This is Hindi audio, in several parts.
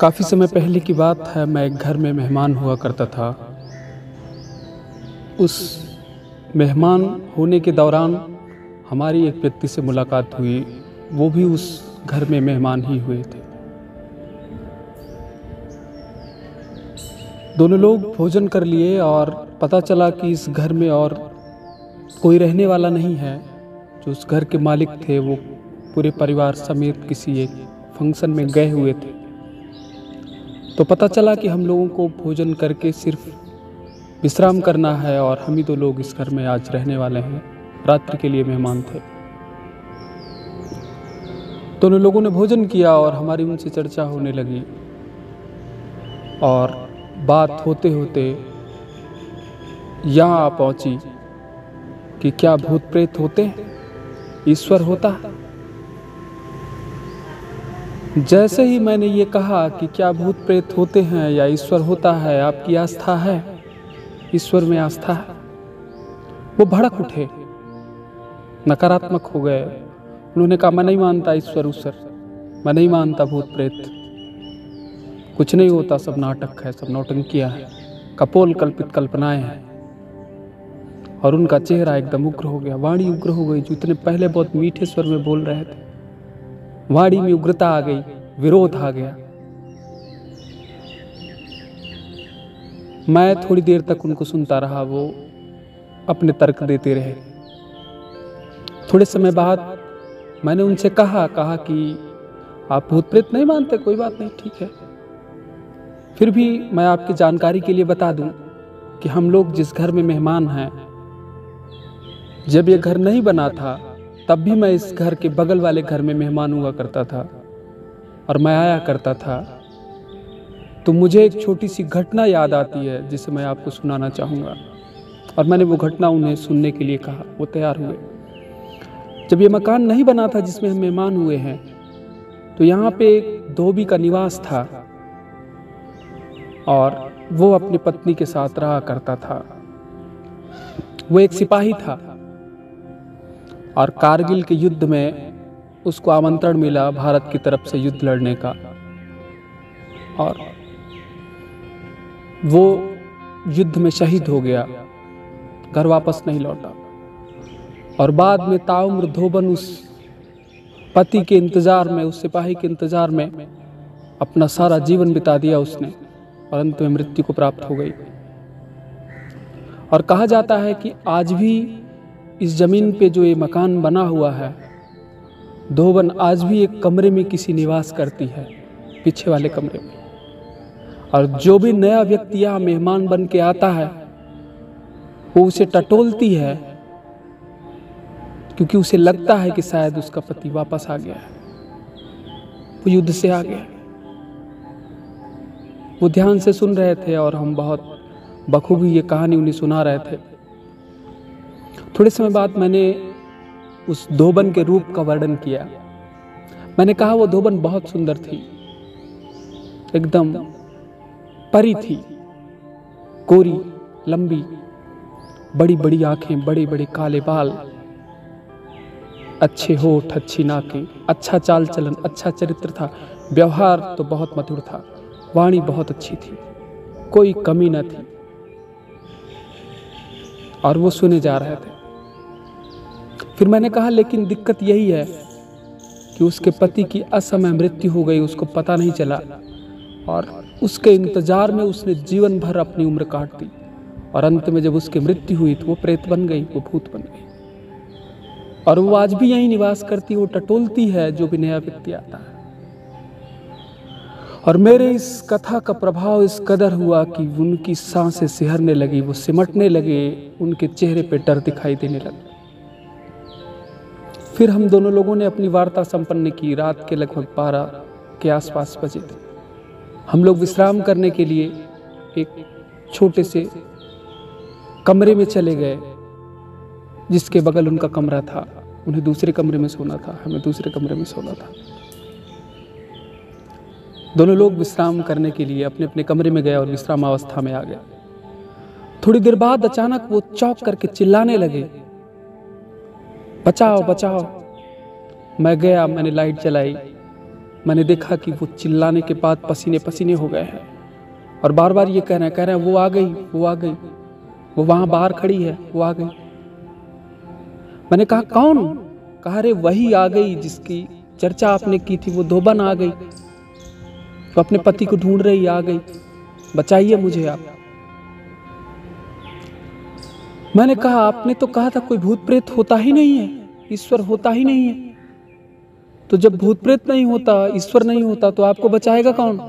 काफ़ी समय पहले की बात है। मैं एक घर में मेहमान हुआ करता था। उस मेहमान होने के दौरान हमारी एक व्यक्ति से मुलाकात हुई। वो भी उस घर में मेहमान ही हुए थे। दोनों लोग भोजन कर लिए और पता चला कि इस घर में और कोई रहने वाला नहीं है। जो उस घर के मालिक थे वो पूरे परिवार समेत किसी एक फंक्शन में गए हुए थे। तो पता चला कि हम लोगों को भोजन करके सिर्फ विश्राम करना है और हम ही दो लोग इस घर में आज रहने वाले हैं। रात्रि के लिए मेहमान थे। दोनों लोगों ने भोजन किया और हमारी उनसे चर्चा होने लगी और बात होते होते यहाँ आ पहुंची कि क्या भूत प्रेत होते हैं, ईश्वर होता है। जैसे ही मैंने ये कहा कि क्या भूत प्रेत होते हैं या ईश्वर होता है, आपकी आस्था है, ईश्वर में आस्था है, वो भड़क उठे, नकारात्मक हो गए। उन्होंने कहा मैं नहीं मानता ईश्वर ऊश्वर, मैं नहीं मानता भूत प्रेत, कुछ नहीं होता, सब नाटक है, सब नौटंकियां है, कपोल कल्पित कल्पनाएं हैं। और उनका चेहरा एकदम उग्र हो गया, वाणी उग्र हो गई। जो इतने पहले बहुत मीठे स्वर में बोल रहे थे, वाणी में उग्रता आ गई, विरोध आ गया। मैं थोड़ी देर तक उनको सुनता रहा, वो अपने तर्क देते रहे। थोड़े समय बाद मैंने उनसे कहा कि आप भूत प्रेत नहीं मानते, कोई बात नहीं, ठीक है। फिर भी मैं आपकी जानकारी के लिए बता दूं कि हम लोग जिस घर में मेहमान हैं, जब ये घर नहीं बना था तब भी मैं इस घर के बगल वाले घर में मेहमान हुआ करता था और मैं आया करता था। तो मुझे एक छोटी सी घटना याद आती है जिसे मैं आपको सुनाना चाहूँगा। और मैंने वो घटना उन्हें सुनने के लिए कहा। वो तैयार हुए। जब ये मकान नहीं बना था जिसमें हम मेहमान हुए हैं, तो यहाँ पे एक धोबी का निवास था और वो अपनी पत्नी के साथ रहा करता था। वो एक सिपाही था और कारगिल के युद्ध में उसको आमंत्रण मिला भारत की तरफ से युद्ध लड़ने का, और वो युद्ध में शहीद हो गया, घर वापस नहीं लौटा। और बाद में ताउम्र धोबन उस पति के इंतजार में, उस सिपाही के इंतजार में अपना सारा जीवन बिता दिया उसने, और अंत में मृत्यु को प्राप्त हो गई। और कहा जाता है कि आज भी इस जमीन पे जो ये मकान बना हुआ है, धोबन आज भी एक कमरे में किसी निवास करती है, पीछे वाले कमरे में। और जो भी नया व्यक्ति यहाँ मेहमान बन के आता है, वो उसे टटोलती है, क्योंकि उसे लगता है कि शायद उसका पति वापस आ गया है, वो युद्ध से आ गया। वो ध्यान से सुन रहे थे और हम बहुत बखूबी ये कहानी उन्हें सुना रहे थे। थोड़े समय बाद मैंने उस धोबन के रूप का वर्णन किया। मैंने कहा वो धोबन बहुत सुंदर थी, एकदम परी थी, गोरी, लंबी, बड़ी बड़ी आंखें, बड़े बड़े काले बाल, अच्छे होठ, अच्छी नाकें, अच्छा चाल चलन, अच्छा चरित्र था, व्यवहार तो बहुत मधुर था, वाणी बहुत अच्छी थी, कोई कमी न थी। और वो सुने जा रहे थे। फिर मैंने कहा लेकिन दिक्कत यही है कि उसके पति की असमय मृत्यु हो गई, उसको पता नहीं चला, और उसके इंतजार में उसने जीवन भर अपनी उम्र काट दी। और अंत में जब उसकी मृत्यु हुई तो वो प्रेत बन गई, वो भूत बन गई। और वो आज भी यहीं निवास करती, वो टटोलती है जो भी नया व्यक्ति आता है। और मेरे इस कथा का प्रभाव इस कदर हुआ कि उनकी सांसें सिहरने लगी, वो सिमटने लगे, उनके चेहरे पे डर दिखाई देने लगा। फिर हम दोनों लोगों ने अपनी वार्ता संपन्न की। रात के लगभग 12 के आसपास बजे थे। हम लोग विश्राम करने के लिए एक छोटे से कमरे में चले गए, जिसके बगल उनका कमरा था। उन्हें दूसरे कमरे में सोना था, हमें दूसरे कमरे में सोना था। दोनों लोग विश्राम करने के लिए अपने अपने कमरे में गए और विश्राम अवस्था में आ गए। थोड़ी देर बाद अचानक वो चौंक करके चिल्लाने लगे, बचाओ बचाओ। मैं गया, मैंने लाइट जलाई, मैंने देखा कि वो चिल्लाने के बाद पसीने पसीने हो गए हैं और बार बार ये कह रहे हैं वो आ गई, वो आ गई, वो वहां बाहर खड़ी है, वो आ गई। मैंने कहा कौन? कहा अरे वही आ गई जिसकी चर्चा आपने की थी, वो धोबन आ गई, वो अपने पति को ढूंढ रही, आ गई, बचाइए मुझे आप। मैंने कहा आपने तो कहा था कोई भूत प्रेत होता ही नहीं है, ईश्वर होता ही नहीं है, तो जब भूत प्रेत नहीं होता, ईश्वर नहीं होता, तो आपको बचाएगा कौन?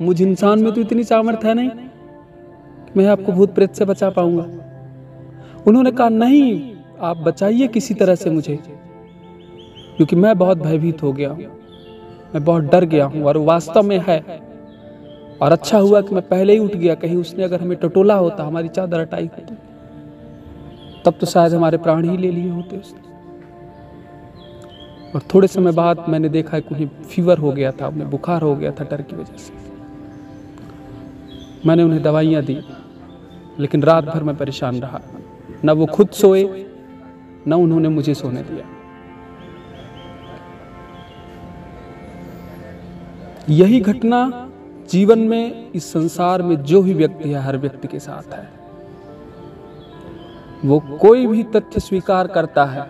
मुझ इंसान में तो इतनी सामर्थ्य है नहीं कि मैं आपको भूत प्रेत से बचा पाऊंगा। उन्होंने कहा नहीं, आप बचाइए किसी तरह से मुझे, क्योंकि मैं बहुत भयभीत हो गया हूं, मैं बहुत डर गया हूं और वास्तव में है। और अच्छा हुआ कि मैं पहले ही उठ गया, कहीं उसने अगर हमें टटोला होता, हमारी चादर हटाई होती, तब तो शायद हमारे प्राण ही ले लिए होते उसने। और थोड़े समय बाद मैंने देखा कि उन्हें फीवर हो गया था, उन्हें बुखार हो गया था डर की वजह से। मैंने उन्हें दवाइयाँ दी, लेकिन रात भर मैं परेशान रहा, न वो खुद सोए न उन्होंने मुझे सोने दिया। यही घटना जीवन में, इस संसार में जो भी व्यक्ति है, हर व्यक्ति के साथ है। वो कोई भी तथ्य स्वीकार करता है,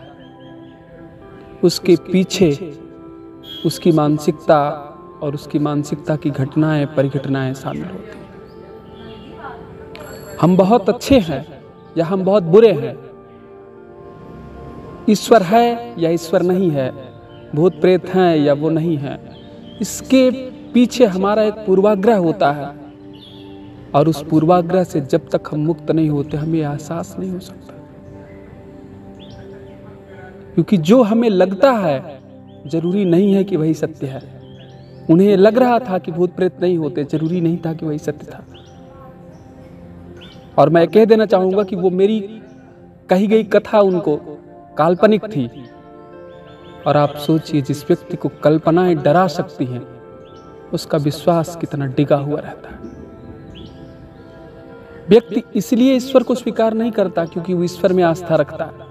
उसके पीछे उसकी मानसिकता और उसकी मानसिकता की घटनाएं, परिघटनाएं शामिल होती हैं। हम बहुत अच्छे हैं या हम बहुत बुरे हैं, ईश्वर है या ईश्वर नहीं है, भूत प्रेत हैं या वो नहीं है, इसके पीछे हमारा एक पूर्वाग्रह होता है। और उस पूर्वाग्रह से जब तक हम मुक्त नहीं होते, हमें एहसास नहीं हो सकता। क्योंकि जो हमें लगता है जरूरी नहीं है कि वही सत्य है। उन्हें लग रहा था कि भूत प्रेत नहीं होते, जरूरी नहीं था कि वही सत्य था। और मैं कह देना चाहूंगा कि वो मेरी कही गई कथा उनको काल्पनिक थी। और आप सोचिए, जिस व्यक्ति को कल्पनाएं डरा सकती हैं, उसका विश्वास कितना डिगा हुआ रहता है। व्यक्ति इसलिए ईश्वर को स्वीकार नहीं करता क्योंकि वो ईश्वर में आस्था रखता है।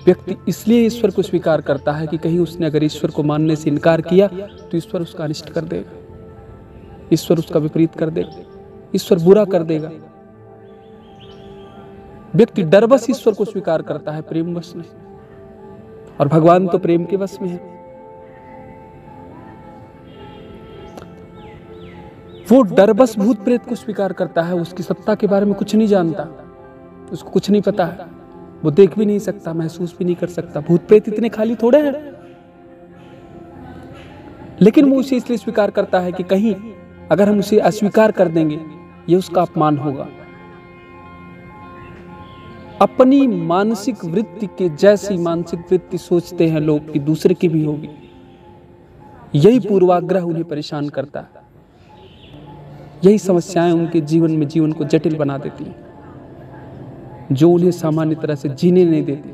व्यक्ति इसलिए ईश्वर को स्वीकार करता है कि कहीं उसने अगर ईश्वर को मानने से इनकार किया तो ईश्वर उसका अनिष्ट कर देगा, ईश्वर उसका विपरीत कर देगा, ईश्वर बुरा कर देगा। व्यक्ति डरवश ईश्वर को स्वीकार करता है, प्रेमवश नहीं। और भगवान तो प्रेम के वश में है। वो डरवश भूत प्रेत को स्वीकार करता है, उसकी सत्ता के बारे में कुछ नहीं जानता, उसको कुछ नहीं पता है, वो देख भी नहीं सकता, महसूस भी नहीं कर सकता। भूत प्रेत इतने खाली थोड़े हैं। लेकिन वो उसे इसलिए स्वीकार करता है कि कहीं अगर हम उसे अस्वीकार कर देंगे, ये उसका अपमान होगा। अपनी मानसिक वृत्ति के जैसी मानसिक वृत्ति सोचते हैं लोग कि दूसरे की भी होगी। यही पूर्वाग्रह उन्हें परेशान करता है। यही समस्याएं उनके जीवन में जीवन को जटिल बना देती हैं, जो उन्हें सामान्य तरह से जीने नहीं देती।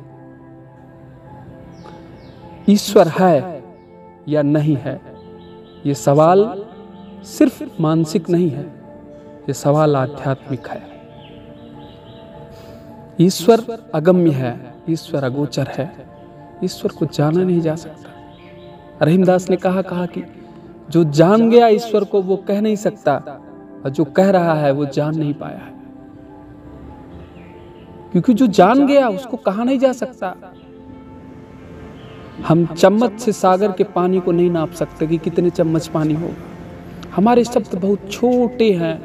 ईश्वर है या नहीं है, ये सवाल सिर्फ मानसिक नहीं है, ये सवाल आध्यात्मिक है। ईश्वर अगम्य है, ईश्वर अगोचर है, ईश्वर को जाना नहीं जा सकता। रहीमदास ने कहा कि जो जान गया ईश्वर को वो कह नहीं सकता, और जो कह रहा है वो जान नहीं पाया है। क्योंकि जो जान गया उसको कहा नहीं जा सकता। हम चम्मच से सागर के पानी को नहीं नाप सकते कि कितने चम्मच पानी होगा। हमारे शब्द बहुत छोटे हैं,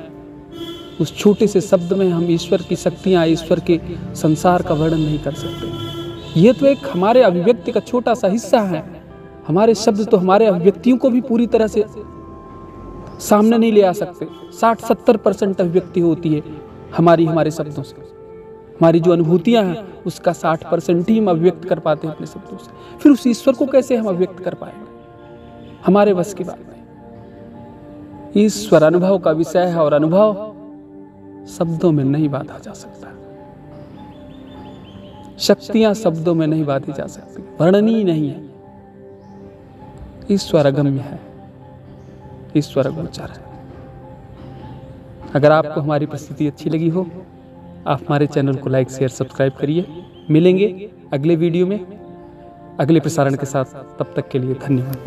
उस छोटे से शब्द में हम ईश्वर की शक्तियां, ईश्वर के संसार का वर्णन नहीं कर सकते। ये तो एक हमारे अभिव्यक्ति का छोटा सा हिस्सा है। हमारे शब्द तो हमारे अभिव्यक्तियों को भी पूरी तरह से सामने नहीं ले आ सकते। 60-70% अभिव्यक्ति होती है हमारे शब्दों से। हमारी जो अनुभूतियां हैं उसका 60% ही हम अभिव्यक्त कर पाते हैं अपने शब्दों से। फिर उस ईश्वर को कैसे हम अभिव्यक्त कर पाएंगे? हमारे बस की बात नहीं। ईश्वर अनुभव का विषय है और अनुभव शब्दों में नहीं बांधा जा सकता। शक्तियां शब्दों में नहीं बांधी जा सकती, वर्णनीय नहीं है। ईश्वर अगम्य है, ईश्वर अगोचर है। अगर आपको हमारी प्रस्तुति अच्छी लगी हो, आप हमारे चैनल को लाइक, शेयर, सब्सक्राइब करिए। मिलेंगे अगले वीडियो में अगले प्रसारण के साथ। तब तक के लिए धन्यवाद।